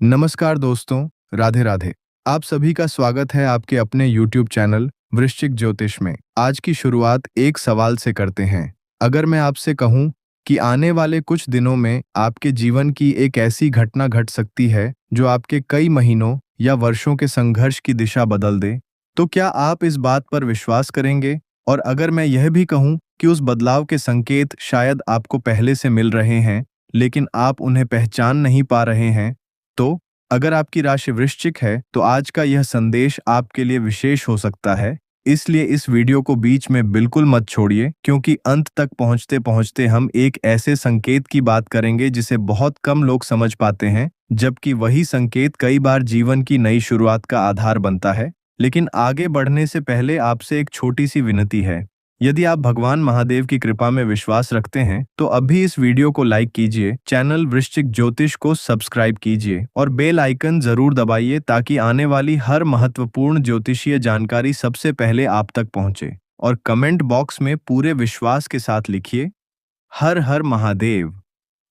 नमस्कार दोस्तों, राधे राधे। आप सभी का स्वागत है आपके अपने YouTube चैनल वृश्चिक ज्योतिष में। आज की शुरुआत एक सवाल से करते हैं। अगर मैं आपसे कहूं कि आने वाले कुछ दिनों में आपके जीवन की एक ऐसी घटना घट सकती है जो आपके कई महीनों या वर्षों के संघर्ष की दिशा बदल दे, तो क्या आप इस बात पर विश्वास करेंगे? और अगर मैं यह भी कहूं कि उस बदलाव के संकेत शायद आपको पहले से मिल रहे हैं, लेकिन आप उन्हें पहचान नहीं पा रहे हैं, तो अगर आपकी राशि वृश्चिक है तो आज का यह संदेश आपके लिए विशेष हो सकता है। इसलिए इस वीडियो को बीच में बिल्कुल मत छोड़िए, क्योंकि अंत तक पहुंचते पहुंचते हम एक ऐसे संकेत की बात करेंगे जिसे बहुत कम लोग समझ पाते हैं, जबकि वही संकेत कई बार जीवन की नई शुरुआत का आधार बनता है। लेकिन आगे बढ़ने से पहले आपसे एक छोटी सी विनती है। यदि आप भगवान महादेव की कृपा में विश्वास रखते हैं तो अभी इस वीडियो को लाइक कीजिए, चैनल वृश्चिक ज्योतिष को सब्सक्राइब कीजिए और बेल आइकन जरूर दबाइए ताकि आने वाली हर महत्वपूर्ण ज्योतिषीय जानकारी सबसे पहले आप तक पहुंचे। और कमेंट बॉक्स में पूरे विश्वास के साथ लिखिए, हर हर महादेव।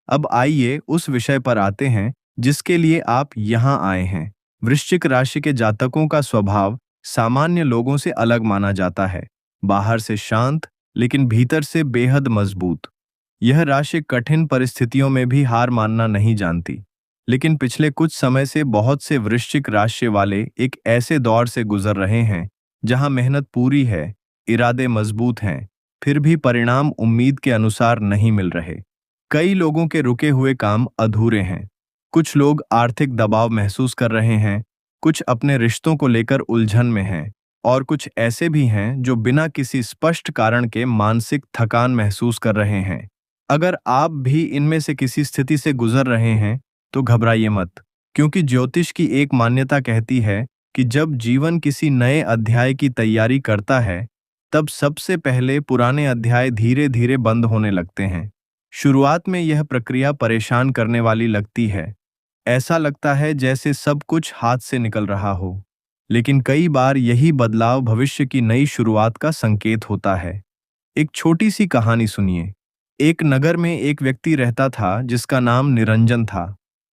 अब आइए उस विषय पर आते हैं जिसके लिए आप यहाँ आए हैं। वृश्चिक राशि के जातकों का स्वभाव सामान्य लोगों से अलग माना जाता है। बाहर से शांत लेकिन भीतर से बेहद मजबूत। यह राशि कठिन परिस्थितियों में भी हार मानना नहीं जानती। लेकिन पिछले कुछ समय से बहुत से वृश्चिक राशि वाले एक ऐसे दौर से गुजर रहे हैं जहां मेहनत पूरी है, इरादे मजबूत हैं, फिर भी परिणाम उम्मीद के अनुसार नहीं मिल रहे। कई लोगों के रुके हुए काम अधूरे हैं। कुछ लोग आर्थिक दबाव महसूस कर रहे हैं, कुछ अपने रिश्तों को लेकर उलझन में हैं, और कुछ ऐसे भी हैं जो बिना किसी स्पष्ट कारण के मानसिक थकान महसूस कर रहे हैं। अगर आप भी इनमें से किसी स्थिति से गुजर रहे हैं तो घबराइए मत, क्योंकि ज्योतिष की एक मान्यता कहती है कि जब जीवन किसी नए अध्याय की तैयारी करता है, तब सबसे पहले पुराने अध्याय धीरे धीरे बंद होने लगते हैं। शुरुआत में यह प्रक्रिया परेशान करने वाली लगती है। ऐसा लगता है जैसे सब कुछ हाथ से निकल रहा हो, लेकिन कई बार यही बदलाव भविष्य की नई शुरुआत का संकेत होता है। एक छोटी सी कहानी सुनिए। एक नगर में एक व्यक्ति रहता था जिसका नाम निरंजन था।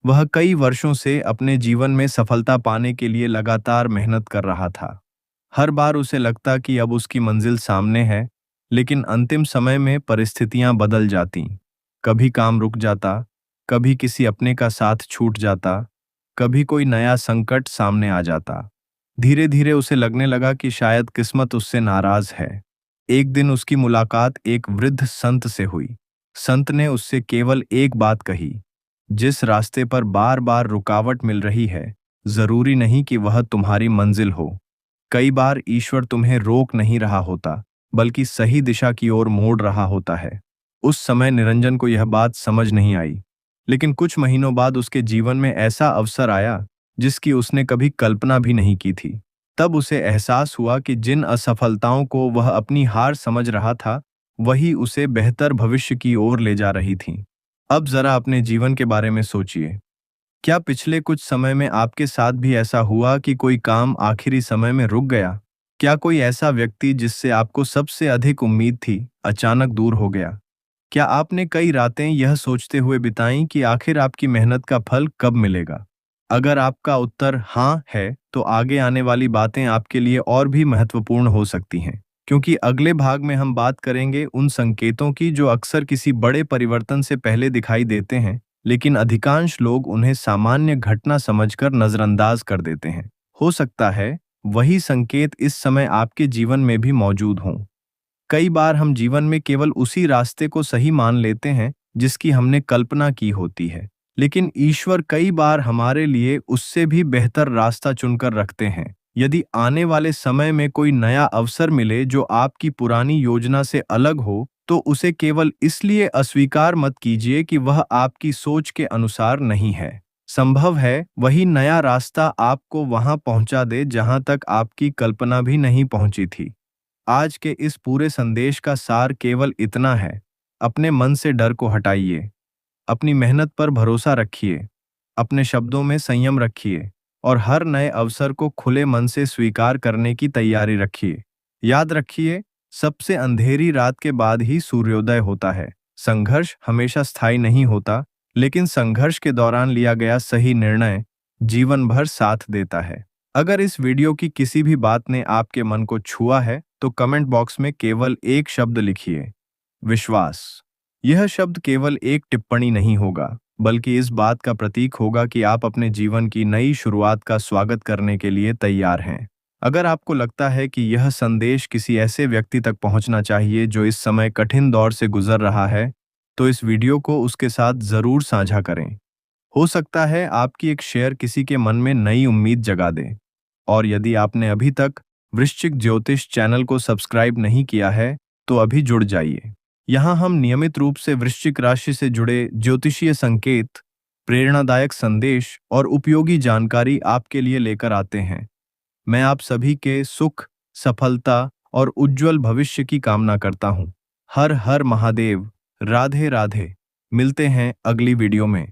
वह कई वर्षों से अपने जीवन में सफलता पाने के लिए लगातार मेहनत कर रहा था। हर बार उसे लगता कि अब उसकी मंजिल सामने है, लेकिन अंतिम समय में परिस्थितियां बदल जाती। कभी काम रुक जाता, कभी किसी अपने का साथ छूट जाता, कभी कोई नया संकट सामने आ जाता। धीरे धीरे उसे लगने लगा कि शायद किस्मत उससे नाराज है। एक दिन उसकी मुलाकात एक वृद्ध संत से हुई। संत ने उससे केवल एक बात कही, जिस रास्ते पर बार बार रुकावट मिल रही है, जरूरी नहीं कि वह तुम्हारी मंजिल हो। कई बार ईश्वर तुम्हें रोक नहीं रहा होता, बल्कि सही दिशा की ओर मोड़ रहा होता है। उस समय निरंजन को यह बात समझ नहीं आई, लेकिन कुछ महीनों बाद उसके जीवन में ऐसा अवसर आया जिसकी उसने कभी कल्पना भी नहीं की थी। तब उसे एहसास हुआ कि जिन असफलताओं को वह अपनी हार समझ रहा था, वही उसे बेहतर भविष्य की ओर ले जा रही थीं। अब जरा अपने जीवन के बारे में सोचिए। क्या पिछले कुछ समय में आपके साथ भी ऐसा हुआ कि कोई काम आखिरी समय में रुक गया? क्या कोई ऐसा व्यक्ति जिससे आपको सबसे अधिक उम्मीद थी, अचानक दूर हो गया? क्या आपने कई रातें यह सोचते हुए बिताईं कि आखिर आपकी मेहनत का फल कब मिलेगा? अगर आपका उत्तर हाँ है, तो आगे आने वाली बातें आपके लिए और भी महत्वपूर्ण हो सकती हैं, क्योंकि अगले भाग में हम बात करेंगे उन संकेतों की जो अक्सर किसी बड़े परिवर्तन से पहले दिखाई देते हैं, लेकिन अधिकांश लोग उन्हें सामान्य घटना समझकर नजरअंदाज कर देते हैं। हो सकता है वही संकेत इस समय आपके जीवन में भी मौजूद हों। कई बार हम जीवन में केवल उसी रास्ते को सही मान लेते हैं जिसकी हमने कल्पना की होती है, लेकिन ईश्वर कई बार हमारे लिए उससे भी बेहतर रास्ता चुनकर रखते हैं। यदि आने वाले समय में कोई नया अवसर मिले जो आपकी पुरानी योजना से अलग हो, तो उसे केवल इसलिए अस्वीकार मत कीजिए कि वह आपकी सोच के अनुसार नहीं है। संभव है वही नया रास्ता आपको वहां पहुंचा दे जहां तक आपकी कल्पना भी नहीं पहुंची थी। आज के इस पूरे संदेश का सार केवल इतना है, अपने मन से डर को हटाइए, अपनी मेहनत पर भरोसा रखिए, अपने शब्दों में संयम रखिए और हर नए अवसर को खुले मन से स्वीकार करने की तैयारी रखिए। याद रखिए, सबसे अंधेरी रात के बाद ही सूर्योदय होता है। संघर्ष हमेशा स्थायी नहीं होता, लेकिन संघर्ष के दौरान लिया गया सही निर्णय जीवन भर साथ देता है। अगर इस वीडियो की किसी भी बात ने आपके मन को छुआ है तो कमेंट बॉक्स में केवल एक शब्द लिखिए, विश्वास। यह शब्द केवल एक टिप्पणी नहीं होगा, बल्कि इस बात का प्रतीक होगा कि आप अपने जीवन की नई शुरुआत का स्वागत करने के लिए तैयार हैं। अगर आपको लगता है कि यह संदेश किसी ऐसे व्यक्ति तक पहुंचना चाहिए जो इस समय कठिन दौर से गुजर रहा है, तो इस वीडियो को उसके साथ जरूर साझा करें। हो सकता है आपकी एक शेयर किसी के मन में नई उम्मीद जगा दे। और यदि आपने अभी तक वृश्चिक ज्योतिष चैनल को सब्सक्राइब नहीं किया है, तो अभी जुड़ जाइए। यहाँ हम नियमित रूप से वृश्चिक राशि से जुड़े ज्योतिषीय संकेत, प्रेरणादायक संदेश और उपयोगी जानकारी आपके लिए लेकर आते हैं। मैं आप सभी के सुख, सफलता और उज्जवल भविष्य की कामना करता हूँ। हर हर महादेव। राधे राधे। मिलते हैं अगली वीडियो में।